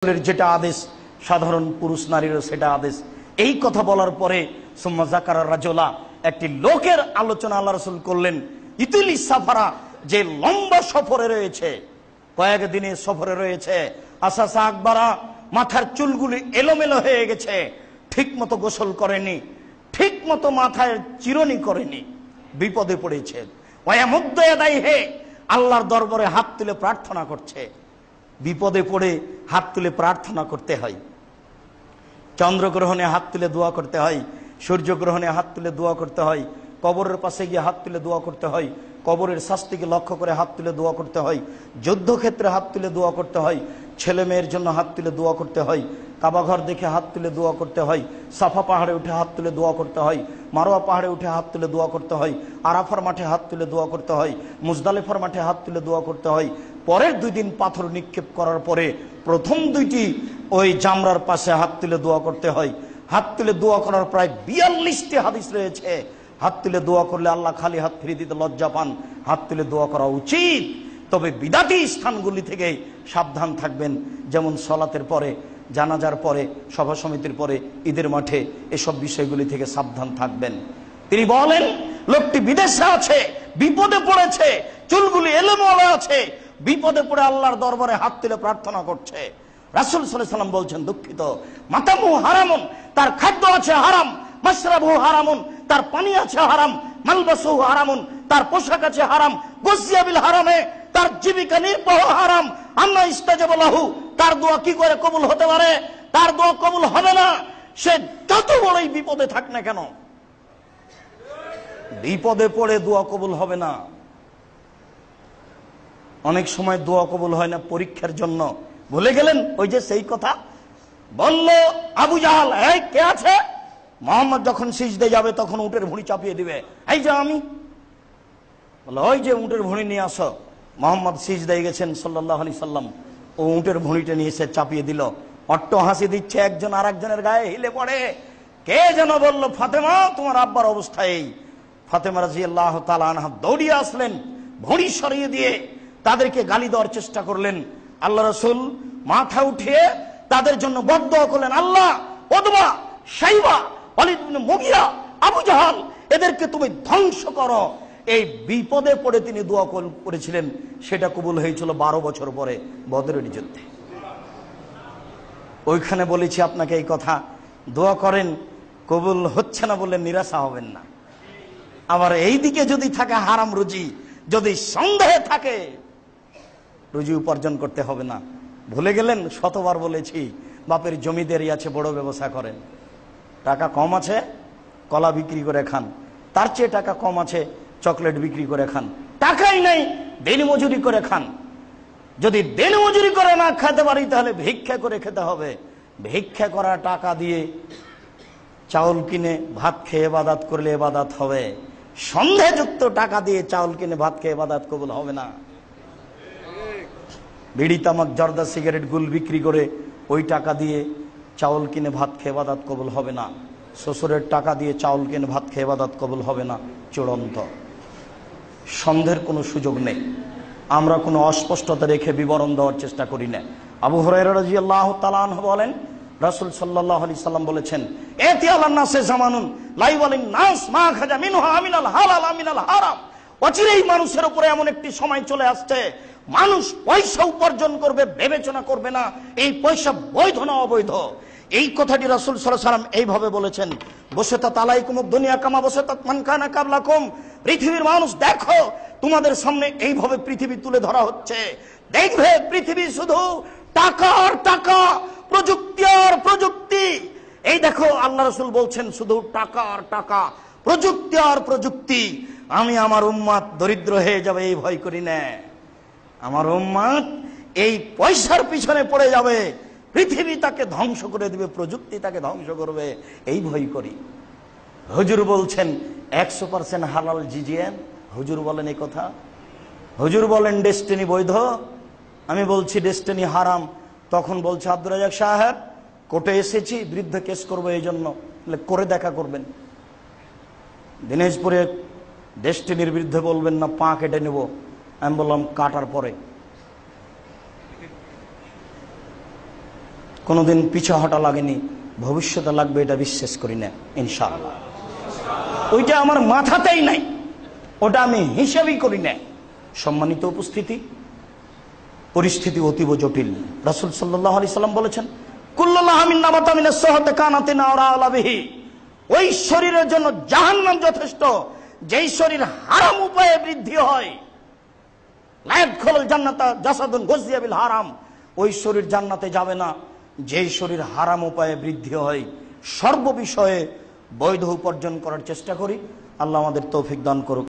যেটা আদেশ সাধারণ পুরুষ নারীরও সেটা আদেশ। এই কথা বলার পরে সুম্মা যাকারা রাজুলা, একটি লোকের আলোচনা আল্লাহ রাসূল করলেন। ইতুলি সাফারা, যে লম্বা সফরে রয়েছে, কয়েকদিনের সফরে রয়েছে। আসাসা আকবারা, মাথার চুলগুলি এলোমেলো হয়ে গেছে, ঠিক মতো গোসল করেনি, ঠিক মতো মাথায় চিরনি করেনি, বিপদে পড়েছে। ওয়ায়ামুদ্দু ইয়াদাইহি, আল্লাহর দরবারে হাত তুলে প্রার্থনা করছে। বিপদে পড়ে হাত তুলে প্রার্থনা করতে হয়। চন্দ্রগ্রহণে হাত তুলে দোয়া করতে হয়, সূর্যগ্রহণে হাত তুলে দোয়া করতে হয়, কবরের পাশে গিয়ে হাত তুলে দোয়া করতে হয়, কবরের শাস্তিকে লক্ষ্য করে হাত তুলে দোয়া করতে হয়, যুদ্ধক্ষেত্রে হাত তুলে দোয়া করতে হয়, ছেলে মেয়ের জন্য হাত তুলে দোয়া করতে হয়, কাবাঘর দেখে হাত তুলে দোয়া করতে হয়, সাফা পাহাড়ে উঠে হাত তুলে দোয়া করতে হয়, মারোয়া পাহাড়ে উঠে হাত তুলে দোয়া করতে হয়, আরাফার মাঠে হাত তুলে দোয়া করতে হয়, মুজদালিফার মাঠে হাত তুলে দোয়া করতে হয়। পরের 2 দিন পাথর নিক্ষেপ করার পরে প্রথম 2টি ওই জামরার পাশে হাত তুলে দোয়া করতে হয়। হাত তুলে দোয়া করার প্রায় 42টি হাদিস রয়েছে। হাত তুলে দোয়া করলে আল্লাহ খালি হাত ফিরিয়ে দিতে লজ্জা পান। হাত তুলে দোয়া করা উচিত, তবে বিদাতি স্থানগুলি থেকে সাবধান থাকবেন। যেমন সলাতের পরে, জানাজার পরে, সভা সমিতির পরে, ঈদের মাঠে, এসব বিষয়গুলি থেকে সাবধান থাকবেন। তিনি বলেন, লোকটি বিদেশে আছে, বিপদে পড়েছে, চুলগুলি এলোমেলো আছে, বিপদে পড়ে আল্লাহর দরবারে হাত তুলে প্রার্থনা করছে। রাসূল সাল্লাল্লাহু আলাইহি ওয়াসাল্লাম বলছেন, দুঃখিত, মাতামু হারামুন, তার খাদ্য আছে হারাম, মাশরাবু হারামুন, তার পানি আছে হারাম, মালবাসু হারামুন, তার পোশাক আছে হারাম, গুজিয়া বিল হারামে, তার জীবিকা নির্বাহ হারাম। আন্না ইস্তাজাবা লাহু, তার দোয়া কি করে কবুল হতে পারে? তার দোয়া কবুল হবে না, সে যত বড়ই বিপদে থাক না কেন। বিপদে পড়ে দোয়া কবুল হবে না। অনেক সময় দোয়া কবুল হয় না পরীক্ষার জন্য। ভুলে গেলেন ওই যে সেই কথা বলল আবু জাহাল, এই কে আছে? মোহাম্মদ যখন সিজদে যাবে তখন উটের ভুঁড়ি চাপিয়ে দিবে, এই যে আমি। বললো, ওই যে উটের ভুঁড়ি নিয়ে আসো। মোহাম্মদ সিজদায় গেছেন সাল্লাল্লাহু আলাইহি সাল্লাম, ও উটের ভুঁড়িটা নিয়ে এসে চাপিয়ে দিল। অট্ট হাসি দিচ্ছে, একজন আর একজনের গায়ে হিলে পড়ে। কে যেন বলল, ফাতেমা, তোমার আব্বার অবস্থা এই। ফাতেমা রাদিয়াল্লাহু তাআলা আনহা দৌড়িয়ে আসলেন, ভুঁড়ি সরিয়ে দিয়ে তাদেরকে গালি দেওয়ার চেষ্টা করলেন। আল্লাহ রাসূল মাথা উঠিয়ে তাদের জন্য বদদোয়া করলেন, আল্লাহ, উতবা, শাইবা, ওয়ালিদ ইবনে মুগিরা, আবু জাহাল, এদেরকে তুমি ধ্বংস করো। এই বিপদে পড়ে তিনি দোয়া করেছিলেন, সেটা কবুল হয়েছিল 12 বছর পরে বদরের যুদ্ধে। ওইখানে বলেছি আপনাকে এই কথা, দোয়া করেন, কবুল হচ্ছে না বলে নিরাশা হবেন না। আবার এই দিকে যদি থাকে হারাম রুজি, যদি সন্দেহে থাকে, রুজি উপার্জন করতে হবে না। ভুলে গেলেন, শতবার বলেছি, বাপের জমিদারি আছে, বড় ব্যবসা করেন। টাকা কম আছে, কলা বিক্রি করে খান। তার চেয়ে টাকা কম আছে, চকলেট বিক্রি করে খান। টাকাই নেই, দিন মজুরি করে খান। যদি দিন মজুরি করে না খেতে পারি, তাহলে ভিক্ষা করে খেতে হবে। ভিক্ষা করা টাকা দিয়ে চাউল কিনে ভাত খেয়ে ইবাদত করলে ইবাদত হবে। সন্দেহযুক্ত টাকা দিয়ে চাউল কিনে ভাত খেয়ে ইবাদত কবুল হবে না। বিড়ি, তামাক, জর্দা, সিগারেট, গুল বিক্রি করে ওই টাকা দিয়ে চাউল কিনে ভাত খেয়ে ইবাদত কবুল হবে না। শ্বশুরের টাকা দিয়ে চাউল কিনে ভাত খেয়ে ইবাদত কবুল হবে না। চূড়ান্ত সন্দেহের কোনো সুযোগ নেই। আমরা কোনো অস্পষ্টতা রেখে বিবরণ দেওয়ার চেষ্টা করি না। আবু হুরায়রা রাদিয়াল্লাহু তাআলা আনহু বলেন, রাসূল সাল্লাল্লাহু আলাইহি সাল্লাম বলেছেন, এতি আলান নাসে জামানুন লা ইয়ালিন নাস মা খাজা মিনহা আমিনাল হালাল আমিনাল হারাম। অচিরেই মানুষের উপরে এমন একটি সময় চলে আসছে, মানুষ পয়সা উপার্জন করবে, বিবেচনা করবে না এই পয়সা বৈধ না অবৈধ। এই কথাটি রাসূল সাল্লাল্লাহু আলাইহি সাল্লাম এইভাবে বলেছেন, বসাতাত আলাইকুমুদ দুনিয়া কামা বসাতাত মান কানা কাবলাকুম। পৃথিবীর মানুষ দেখো, তোমাদের সামনে এইভাবে পৃথিবী তুলে ধরা হচ্ছে। দেখবে পৃথিবী শুধু টাকা আর টাকা, প্রযুক্তি আর প্রযুক্তি। এই দেখো, আল্লাহ রাসূল বলছেন, শুধু টাকা আর টাকা, প্রযুক্তি আর প্রযুক্তি। আমি আমার উম্মত দরিদ্র হয়ে যাবে এই ভয় করি না। আমার উম্মত এই পয়সার পিছনে পড়ে যাবে, পৃথিবী তাকে ধ্বংস করে দিবে, প্রযুক্তি তাকে ধ্বংস করবে, এই ভয় করি। হুজুর বলছেন 100% হালাল জিজিয়েন। হুজুর বলেন এই কথা। হুজুর বলেন ডেস্টিনি বৈধ, আমি বলছি ডেস্টিনি হারাম। তখন বলছে, আব্দুর রাজ্জাক সাহেব, কোর্টে এসেছি, বিরুদ্ধে কেস করবো, এই জন্য করে দেখা করবেন। দিনাজপুরে ডেস্টিনির বিরুদ্ধে বলবেন না, পা কেটে নেব। আমি বললাম, কাটার পরে। কোনোদিন পিছা হটা লাগেনি, ভবিষ্যতে লাগবে এটা বিশ্বাস করি না ইনশাআল্লাহ। ওইটা আমার মাথাতেই নাই, ওটা আমি হিসাবই করি না। সম্মানিত উপস্থিতি, পরিস্থিতি অতীব জটিল। রাসূল সাল্লাল্লাহু আলাইহি সাল্লাম বলেছেন, কুল্লু লাহমিন নাবাতা মিনাস সাহতি কানাতিন আওরা আলা বিহি। ওই শরীরের জন্য জাহান্নাম যথেষ্ট যেই শরীর হারাম উপায়ে বৃদ্ধি হয়। লা ইয়াদখুলুল জান্নাতা জাসাদুন গুযিয়া বিল হারাম। ওই শরীর জান্নাতে যাবে না যেই শরীর হারাম উপায়ে বৃদ্ধি হয়। সর্ব বিষয়ে বৈধ উপার্জন করার চেষ্টা করি। আল্লাহ আমাদের তৌফিক দান করুক।